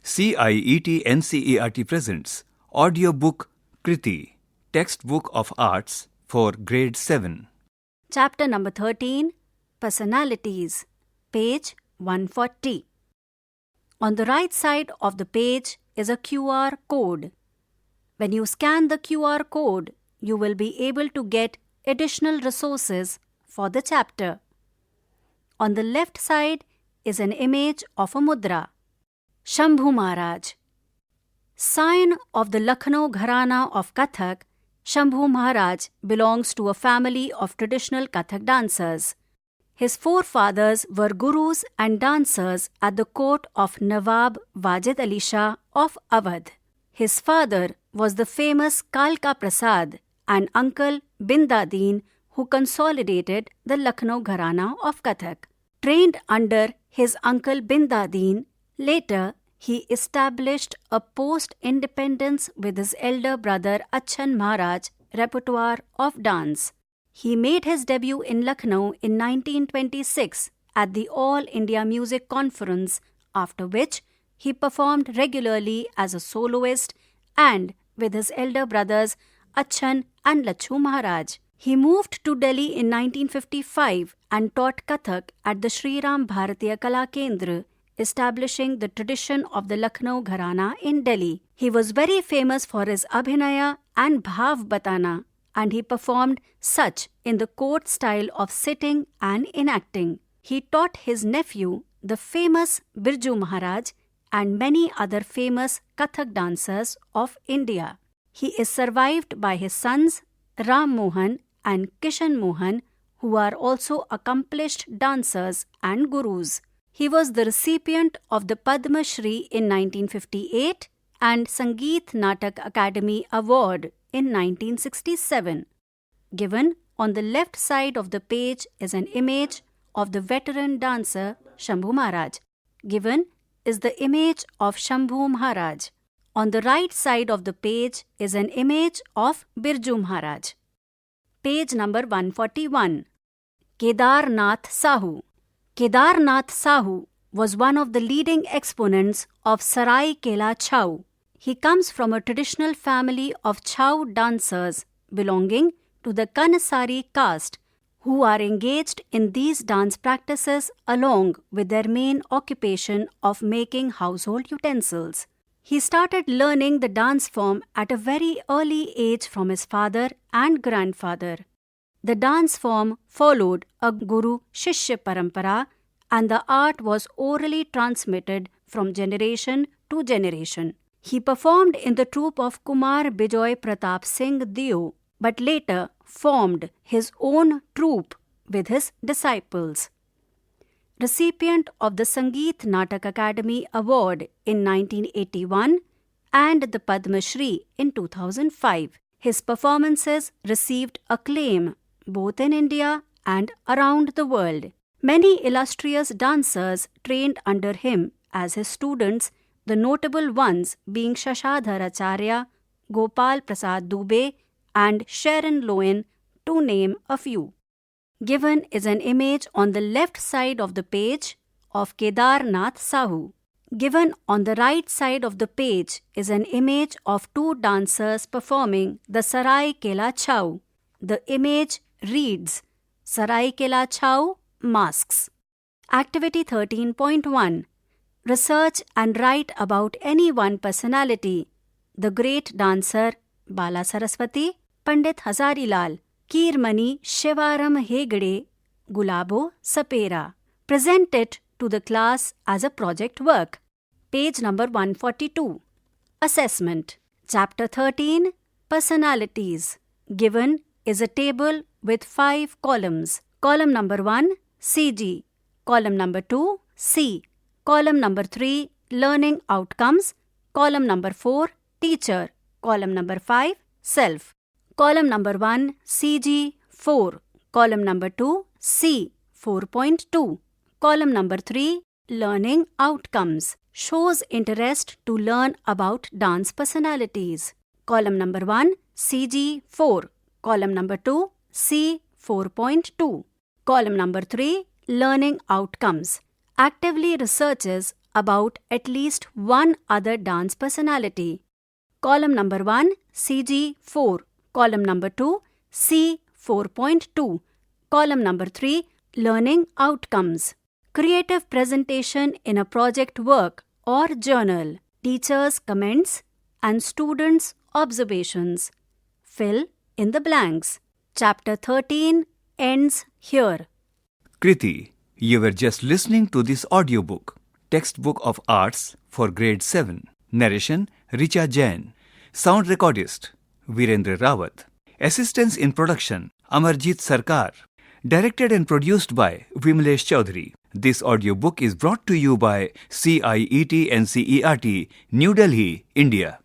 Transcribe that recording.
CIET NCERT presents audiobook Kriti, Textbook of Arts for Grade 7. Chapter number 13, Personalities, page 140. On the right side of the page is a QR code. When you scan the QR code, you will be able to get additional resources for the chapter. On the left side is an image of a mudra. Shambhu Maharaj. Scion of the Lucknow Gharana of Kathak, Shambhu Maharaj belongs to a family of traditional Kathak dancers. His forefathers were gurus and dancers at the court of Nawab Wajid Ali Shah of Awadh. His father was the famous Kalka Prasad and uncle Bindadeen, who consolidated the Lucknow Gharana of Kathak. Trained under his uncle Bindadeen, later he established a post-independence with his elder brother Achan Maharaj repertoire of dance. He made his debut in Lucknow in 1926 at the All India Music Conference, after which he performed regularly as a soloist and with his elder brothers Achan and Lachu Maharaj. He moved to Delhi in 1955 and taught Kathak at the Sri Ram Bharatiya Kala Kendra, establishing the tradition of the Lucknow Gharana in Delhi. He was very famous for his Abhinaya and Bhav Batana, and he performed such in the court style of sitting and enacting. He taught his nephew, the famous Birju Maharaj, and many other famous Kathak dancers of India. He is survived by his sons Ram Mohan and Kishan Mohan, who are also accomplished dancers and gurus. He was the recipient of the Padma Shri in 1958 and Sangeet Natak Academy Award in 1967. Given on the left side of the page is an image of the veteran dancer Shambhu Maharaj. Given is the image of Shambhu Maharaj. On the right side of the page is an image of Birju Maharaj. Page number 141. Kedarnath Sahu. Kedarnath Sahu was one of the leading exponents of Sarai Kela Chhau. He comes from a traditional family of Chhau dancers belonging to the Kanasari caste, who are engaged in these dance practices along with their main occupation of making household utensils. He started learning the dance form at a very early age from his father and grandfather. The dance form followed a Guru-Shishya Parampara, and the art was orally transmitted from generation to generation. He performed in the troupe of Kumar Bijoy Pratap Singh Dio, but later formed his own troupe with his disciples. Recipient of the Sangeet Natak Academy Award in 1981 and the Padma Shri in 2005. His performances received acclaim both in India and around the world. Many illustrious dancers trained under him as his students, the notable ones being Shashadhar Acharya, Gopal Prasad Dubey, and Sharon Lowen, to name a few. Given is an image on the left side of the page of Kedarnath Sahu. Given on the right side of the page is an image of two dancers performing the Sarai Kela Chhau. The image reads Sarai Kela Chhau Masks. Activity 13.1. Research and write about any one personality. The great dancer Bala Saraswati, Pandit Hazarilal, Kirmani Shivaram Hegde, Gulabo Sapera. Present it to the class as a project work. Page number 142. Assessment. Chapter 13. Personalities. Given is a table with 5 columns. Column number 1, CG. Column number 2, C. Column number 3, Learning Outcomes. Column number 4, Teacher. Column number 5, Self. Column number 1, CG 4. Column number 2, C 4.2. Column number 3, Learning Outcomes. Shows interest to learn about dance personalities. Column number 1, CG 4. Column number 2, C 4.2. Column number 3, Learning Outcomes. Actively researches about at least one other dance personality. Column number 1, CG4. Column number 2, C4.2. Column number 3, Learning Outcomes. Creative presentation in a project work or journal. Teachers' comments and students' observations. Fill in the blanks. Chapter 13 ends here. Kriti, you were just listening to this audiobook, Textbook of Arts for Grade 7. Narration, Richa Jain. Sound recordist, Virendra Rawat. Assistance in production, Amarjit Sarkar. Directed and produced by Vimlesh Chaudhary. This audiobook is brought to you by CIET NCERT, New Delhi, India.